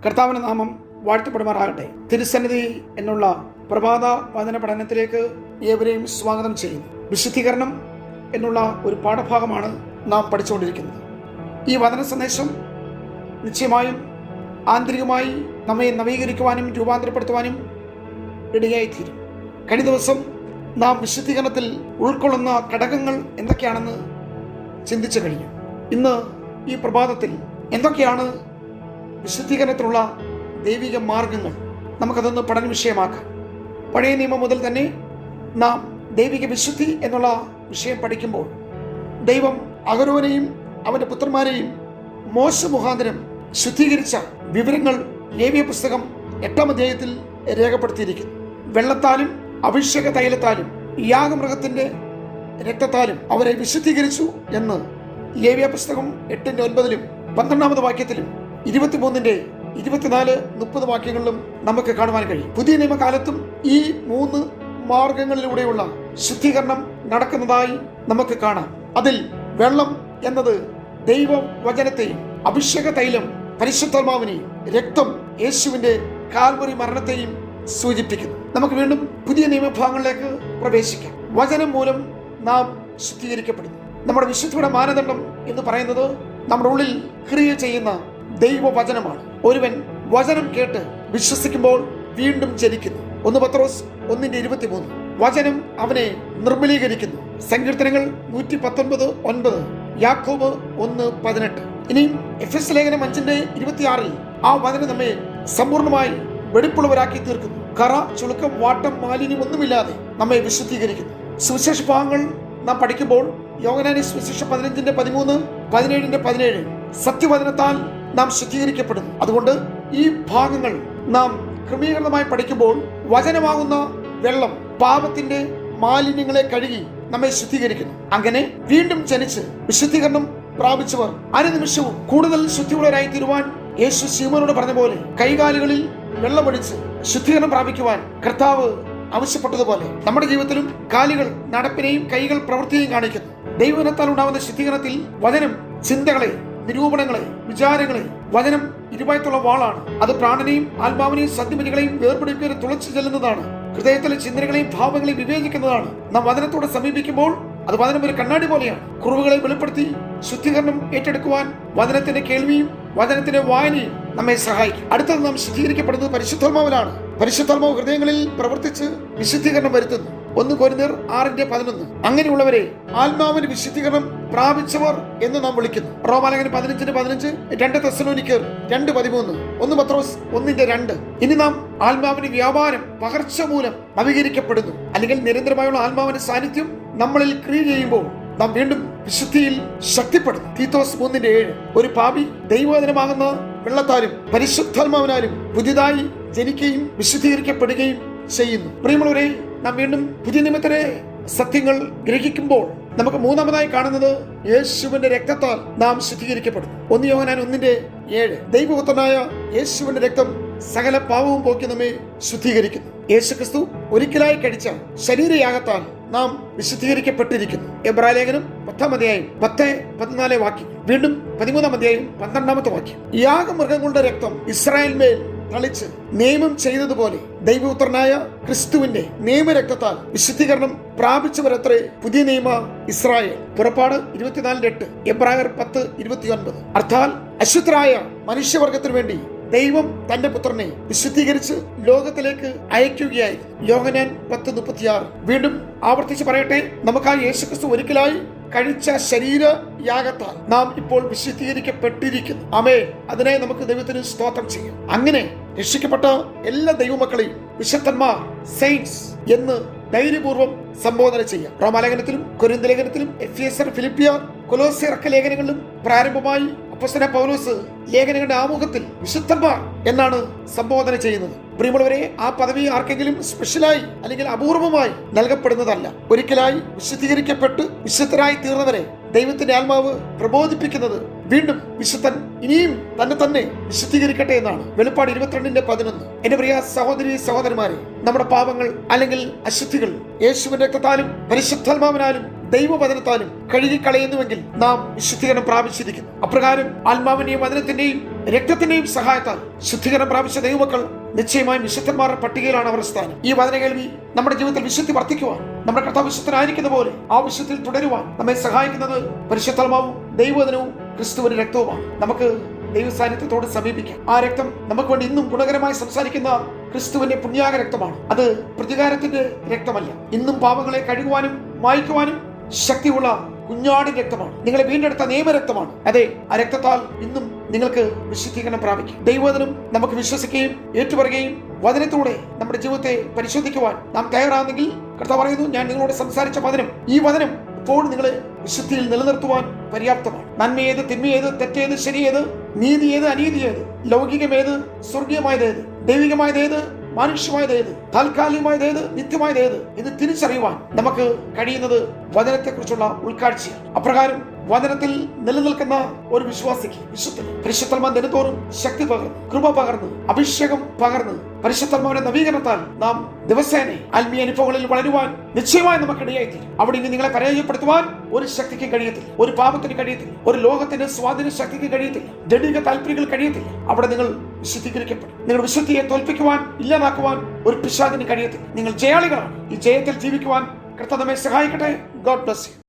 കർത്താവിന്റെ നാമം വാഴ്ത്തപ്പെടുമാറാകട്ടെ. തിരുസന്നിധി എന്നുള്ള പ്രഭാത വചന പഠനത്തിലേക്ക് ഏവരെയും സ്വാഗതം ചെയ്യുന്നു. വിശുദ്ധീകരണം എന്നുള്ള ഒരു പാഠഭാഗമാണ് നാം പഠിച്ചുകൊണ്ടിരിക്കുന്നത്. ഈ വചന സന്ദേശം നിശ്ചയമായും ആന്തരികമായി നമ്മെ നവീകരിക്കുവാനും രൂപാന്തരപ്പെടുത്തുവാനും ഇടയായിത്തീരും. കഴിഞ്ഞ ദിവസം നാം വിശുദ്ധീകരണത്തിൽ ഉൾക്കൊള്ളുന്ന ഘടകങ്ങൾ എന്തൊക്കെയാണെന്ന് ചിന്തിച്ചു കഴിഞ്ഞു. ഇന്ന് ഈ പ്രഭാതത്തിൽ എന്തൊക്കെയാണ് വിശുദ്ധീകരണത്തിനുള്ള ദൈവിക മാർഗങ്ങൾ, നമുക്കതൊന്ന് പഠന വിഷയമാക്കാം. പഴയ നിയമം മുതൽ തന്നെ നാം ദൈവിക വിശുദ്ധി എന്നുള്ള വിഷയം പഠിക്കുമ്പോൾ ദൈവം അഹരോനെയും അവൻ്റെ പുത്രന്മാരെയും മോശ മുഖാന്തരം ശുദ്ധീകരിച്ച വിവരങ്ങൾ ലേവ്യ പുസ്തകം 8-ാം അധ്യായത്തിൽ രേഖപ്പെടുത്തിയിരിക്കുന്നു. വെള്ളത്താലും അഭിഷേക തൈലത്താലും യാഗമൃഗത്തിന്റെ രക്തത്താലും അവരെ വിശുദ്ധീകരിച്ചു എന്ന് ലേവ്യ പുസ്തകം 8:9 12-ാമത് വാക്യത്തിലും 23-ന്റെ 24-30 വാക്യങ്ങളിലും നമുക്ക് കാണുവാൻ കഴിയും. പുതിയ നിയമകാലത്തും ഈ 3 മാർഗങ്ങളിലൂടെയുള്ള ശുദ്ധീകരണം നടക്കുന്നതായി നമുക്ക് കാണാം. അതിൽ വെള്ളം എന്നത് ദൈവവചനത്തെയും അഭിഷേക തൈലം പരിശുദ്ധാത്മാവിനെയും രക്തം യേശുവിന്റെ കാൽവറി മരണത്തെയും സൂചിപ്പിക്കുന്നു. നമുക്ക് വീണ്ടും പുതിയ നിയമഭാഗങ്ങളിലേക്ക് പ്രവേശിക്കാം. വചനം മൂലം നാം ശുദ്ധീകരിക്കപ്പെടുന്നു. നമ്മുടെ വിശുദ്ധിയുടെ മാനദണ്ഡം എന്ന് പറയുന്നത് നമ്മുടെ ഉള്ളിൽ ക്രിയ ചെയ്യുന്ന ദൈവവചനമാണ്. ഒരുവൻ വചനം കേട്ട് വിശ്വസിക്കുമ്പോൾ വീണ്ടും ജനിക്കുന്നു. 1 പത്രോസ് 1:23. വചനം അവനെ നിർമ്മലീകരിക്കുന്നു. സങ്കീർത്തനങ്ങൾ 119:9. യാക്കോബ് 1:18. ഇനിയും എഫെസ്യ ലേഖനം 5:26 ആ വചനം നമ്മെ സമ്പൂർണ്ണമായി വെടിപ്പുള്ളവരാക്കി തീർക്കുന്നു. കറ, ചുളുക്കം, വാട്ടം, മാലിന്യം ഒന്നുമില്ലാതെ നമ്മെ വിശുദ്ധീകരിക്കുന്നു. സുവിശേഷ ഭാഗങ്ങൾ നാം പഠിക്കുമ്പോൾ യോഹന്നാന്റെ സുവിശേഷം 15:13, 17:17 സത്യവചനത്താൽ നാം ശുദ്ധീകരിക്കപ്പെടുന്നു. അതുകൊണ്ട് ഈ ഭാഗങ്ങൾ നാം ക്രമീകൃതമായി പഠിക്കുമ്പോൾ വചനമാകുന്ന വെള്ളം പാപത്തിന്റെ മാലിന്യങ്ങളെ കഴുകി നമ്മെ ശുദ്ധീകരിക്കുന്നു. അങ്ങനെ വീണ്ടും ജനിച്ച് വിശുദ്ധീകരണം പ്രാപിച്ചവർ അനുനിമിഷവും കൂടുതൽ ശുദ്ധിയുള്ളവരായി തീരുവാൻ യേശു ശിമോനോട് പറഞ്ഞ പോലെ കൈകാലുകളിൽ വെള്ളമൊഴിച്ച് ശുദ്ധീകരണം പ്രാപിക്കുവാൻ കർത്താവ് ആവശ്യപ്പെട്ടതുപോലെ നമ്മുടെ ജീവിതത്തിലും കാലുകൾ നടപ്പിനെയും കൈകൾ പ്രവൃത്തിയെയും കാണിക്കുന്നു. ദൈവവചനത്താൽ ഉണ്ടാകുന്ന ശുദ്ധീകരണത്തിൽ വചനം ചിന്തകളെ, നിരൂപണങ്ങളെ, വിചാരങ്ങളെ, വചനം ഇരുവായത്തുള്ള വാളാണ്. അത് പ്രാണനെയും ആത്മാവിനെയും സന്ധിമതികളെയും വേർപിടിപ്പിക്കാൻ തുളച്ചു ചെല്ലുന്നതാണ്. ഹൃദയത്തിലെ ചിന്തകളെയും ഭാവങ്ങളെയും വിവേചിക്കുന്നതാണ്. നാം വചനത്തോടെ സമീപിക്കുമ്പോൾ അത് വചനം ഒരു കണ്ണാടി പോലെയാണ്. കുറവുകളെ വെളിപ്പെടുത്തി ശുദ്ധീകരണം ഏറ്റെടുക്കുവാൻ വചനത്തിന്റെ കേൾവിയും വചനത്തിന്റെ വായനയും നമ്മെ സഹായിക്കും. അടുത്തത് നാം ശുദ്ധീകരിക്കപ്പെടുന്നത് പരിശുദ്ധാത്മാവിലാണ്. പരിശുദ്ധാത്മാവ് ഹൃദയങ്ങളിൽ പ്രവർത്തിച്ച് വിശുദ്ധീകരണം വരുത്തുന്നു. 1 കൊരിന്ത്യർ 6:11. അങ്ങനെയുള്ളവരെ ആത്മാവിന് വിശുദ്ധീകരണം പ്രാപിച്ചവർ എന്ന് നാം വിളിക്കുന്നു. റോമാലേഖനം 15:15, 2 തെസ്സലോനിക്കർ 2:13, 1 പത്രോസ് 1:2. ഇനി നാം ആത്മാവിന്റെ വ്യാപാരം പകർച്ച മൂലം നവീകരിക്കപ്പെടുന്നു. അല്ലെങ്കിൽ നിരന്തരമായുള്ള ആത്മാവിന്റെ സാന്നിധ്യം നമ്മളിൽ ക്രിയ ചെയ്യുമ്പോൾ നാം വീണ്ടും വിശുദ്ധിയിൽ ശക്തിപ്പെടുന്നു. തീത്തോസ് 3:7. ഒരു പാപി ദൈവവചനമാകുന്ന വെള്ളത്താലും പരിശുദ്ധാത്മാവിനാലും പുതിയതായി ജനിക്കുകയും വിശുദ്ധീകരിക്കപ്പെടുകയും ചെയ്യുന്നു. പ്രിയമുള്ളവരെ, നാം വീണ്ടും പുതിയ നിയമത്തിലെ സത്യങ്ങൾ ഗ്രഹിക്കുമ്പോൾ നമുക്ക് മൂന്നാമതായി കാണുന്നത് യേശുവിന്റെ രക്തത്താൽ നാം ശുദ്ധീകരിക്കപ്പെടുന്നു. 1 യോഹന്നാൻ 1:7. ദൈവപുത്രനായ യേശുവിന്റെ രക്തം സകല പാവവും പോക്കി നമ്മെ ശുദ്ധീകരിക്കുന്നു. യേശുക്രിസ്തു ഒരിക്കലായി കഴിച്ച ശരീരയാഗത്താൽ നാം വിശുദ്ധീകരിക്കപ്പെട്ടിരിക്കുന്നു. എബ്രായ ലേഖനം 10-ാം അധ്യായം 10-14 വാക്യം. വീണ്ടും 13-ാം അധ്യായം 12-ാമത്തെ വാക്യം. യാഗമൃഗങ്ങളുടെ രക്തം ഇസ്രായേൽ മേൽ തളിച്ച് നിയമം ചെയ്തതുപോലെ ദൈവപുത്രനായ ക്രിസ്തുവിന്റെ നിയമരക്തത്താൽ വിശുദ്ധീകരണം പ്രാപിച്ചവരത്രേ പുതിയ നിയമ ഇസ്രായേൽ. പുറപ്പാട് 24:8. എബ്രായർ 10:29. അർത്ഥാൽ അശുദ്ധരായ മനുഷ്യവർഗത്തിനു വേണ്ടി ദൈവം തന്റെ പുത്രനെ വിശുദ്ധീകരിച്ച് ലോകത്തിലേക്ക് അയക്കുകയായിരുന്നു. യോഹന്നാൻ 10:36. വീണ്ടും ആവർത്തിച്ച് പറയട്ടെ, നമുക്കായി യേശുക്രിസ്തു ഒരിക്കലായി കഴിച്ച ശരീര യാഗത്താൽ നാം ഇപ്പോൾ വിശുദ്ധീകരിക്കപ്പെട്ടിരിക്കുന്നു. ആമേൻ. അതിനായി നമുക്ക് ദൈവത്തിന് സ്തോത്രം ചെയ്യാം. അങ്ങനെ രക്ഷിക്കപ്പെട്ട എല്ലാ ദൈവമക്കളെയും വിശുദ്ധന്മാർ, സെയിന്റ്സ് എന്ന് ധൈര്യപൂർവ്വം സംബോധന ചെയ്യാം. റോമാലേഖനത്തിലും കൊരിന്ത്യ ലേഖനത്തിലും എഫേസ്യർ, ഫിലിപ്പിയർ, കൊലോസ്യർ ലേഖനങ്ങളിലും പ്രാരംഭമായി അപ്പോസ്തലനായ പൗലോസ് ലേഖനങ്ങളുടെ ആമുഖത്തിൽ വിശുദ്ധന്മാർ എന്നാണ് സംബോധന ചെയ്യുന്നത്. പ്രിയമുള്ളവരെ, ആ പദവി ആർക്കെങ്കിലും സ്പെഷ്യലായി അല്ലെങ്കിൽ അപൂർവമായി നൽകപ്പെടുന്നതല്ല. ഒരിക്കലായി വിശുദ്ധീകരിക്കപ്പെട്ട് വിശുദ്ധരായി തീർന്നവരെ ദൈവത്തിന്റെ ആത്മാവ് പ്രബോധിപ്പിക്കുന്നത് വീണ്ടും വിശുദ്ധൻ ഇനിയും തന്നെ വിശുദ്ധീകരിക്കട്ടെ എന്നാണ് വെളിപ്പാട് 22:11. എന്റെ പ്രിയ സഹോദരി സഹോദരന്മാരെ, നമ്മുടെ പാപങ്ങൾ അല്ലെങ്കിൽ അശുദ്ധികൾ യേശുവിന്റെ രക്തത്താലും പരിശുദ്ധാത്മാവിനാലും ദൈവവചനത്താലും കഴുകിക്കളയുന്നുവെങ്കിൽ നാം വിശുദ്ധീകരണം പ്രാപിച്ചിരിക്കുന്നു. അപ്രകാരം ആത്മാവിന്റെയും വചനത്തിന്റെയും രക്തത്തിന്റെയും സഹായത്താൽ ശുദ്ധീകരണം പ്രാപിച്ച ദൈവമക്കൾ നിശ്ചയമായും വിശുദ്ധന്മാരുടെ പട്ടികയിലാണ് അവർ സ്ഥാനം. ഈ വചന കേൾവി നമ്മുടെ ജീവിതത്തിൽ വിശുദ്ധി വർദ്ധിക്കുവാൻ, നമ്മുടെ കർത്താവ് വിശുദ്ധനായിരിക്കുന്ന പോലെ ആ വിശുദ്ധിയിൽ തുടരുവാൻ നമ്മെ സഹായിക്കുന്നത് പരിശുദ്ധാത്മാവും ദൈവവചനവും ക്രിസ്തുവിന്റെ രക്തവുമാണ്. നമുക്ക് ദൈവ സാന്നിധ്യത്തോട് സമീപിക്കാം. ആ രക്തം നമുക്ക് വേണ്ടി ഇന്നും ഗുണകരമായി സംസാരിക്കുന്ന ക്രിസ്തുവിന്റെ പുണ്യാക രക്തമാണ്. അത് പ്രതികാരത്തിന്റെ രക്തമല്ല, ഇന്നും പാപങ്ങളെ കഴുകുവാനും മായ്ക്കുവാനും ശക്തിയുള്ള കുഞ്ഞാടിന്റെ രക്തമാണ്. നിങ്ങളെ വീണ്ടെടുത്ത നിയമരക്തമാണ്. അതെ, ആ രക്തത്താൽ ഇന്നും നിങ്ങൾക്ക് വിശുദ്ധീകരണം പ്രാപിക്കും. ദൈവവചനം നമുക്ക് വിശ്വസിക്കുകയും ഏറ്റുപറയുകയും വചനത്തോടെ നമ്മുടെ ജീവിതത്തെ പരിശോധിക്കുവാൻ നാം തയ്യാറാണെങ്കിൽ കർത്താവ് പറയുന്നു, ഞാൻ നിങ്ങളോട് സംസാരിച്ച വചനം, ഈ വചനം ഇപ്പോൾ നിങ്ങളെ വിശുദ്ധിയിൽ നിലനിർത്തുവാൻ പര്യാപ്തമാണ്. നന്മയേത്, തിന്മയേത്, തെറ്റേത്, ശരിയേത്, നീതി ഏത്, അനീതി ഏത്, ലൗകികമേത്, സ്വർഗീയമായതേത്, ദൈവികമായതേത്, മാനുഷ്യമായതേത്, താൽക്കാലികമായതേത്, നിത്യമായതേത് എന്ന് തിരിച്ചറിയുവാൻ നമുക്ക് കഴിയുന്നത് വചനത്തെക്കുറിച്ചുള്ള ഉൾക്കാഴ്ചയാണ്. അപ്രകാരം വചനത്തിൽ നിലനിൽക്കുന്ന ഒരു വിശ്വാസിക്ക് വിശുദ്ധന് പരിശുദ്ധാത്മാ ദിനത്തോറും ശക്തി പകർന്ന്, കൃപ പകർന്ന്, അഭിഷേകം പകർന്ന്, പരിശുദ്ധാത്മാവിന്റെ നവീകരണത്താൽ നാം ദിവസേന ആത്മീയ അനുഭവങ്ങളിൽ വളരുവാൻ നിശ്ചയമായി നമുക്കിടയായിത്തീരും. അവിടെ ഇനി നിങ്ങളെ പരാജയപ്പെടുത്തുവാൻ ഒരു ശക്തിക്ക് കഴിയത്തില്ല, ഒരു പാപത്തിന് കഴിയത്തില്ല, ഒരു ലോകത്തിന്റെ സ്വാധീന ശക്തിക്ക് കഴിയത്തില്ല, ജഡിക താല്പര്യങ്ങൾ കഴിയത്തില്ല. അവിടെ നിങ്ങൾ വിശുദ്ധീകരിക്കപ്പെടും. നിങ്ങൾ വിശുദ്ധിയെ തോൽപ്പിക്കുവാൻ, ഇല്ലാതാക്കുവാൻ ഒരു പിശാചിന് കഴിയത്തില്ല. നിങ്ങൾ ജയാളികളാണ്. ഈ ജയത്തിൽ ജീവിക്കുവാൻ കർത്താവ് നമ്മെ സഹായിക്കട്ടെ. God bless you.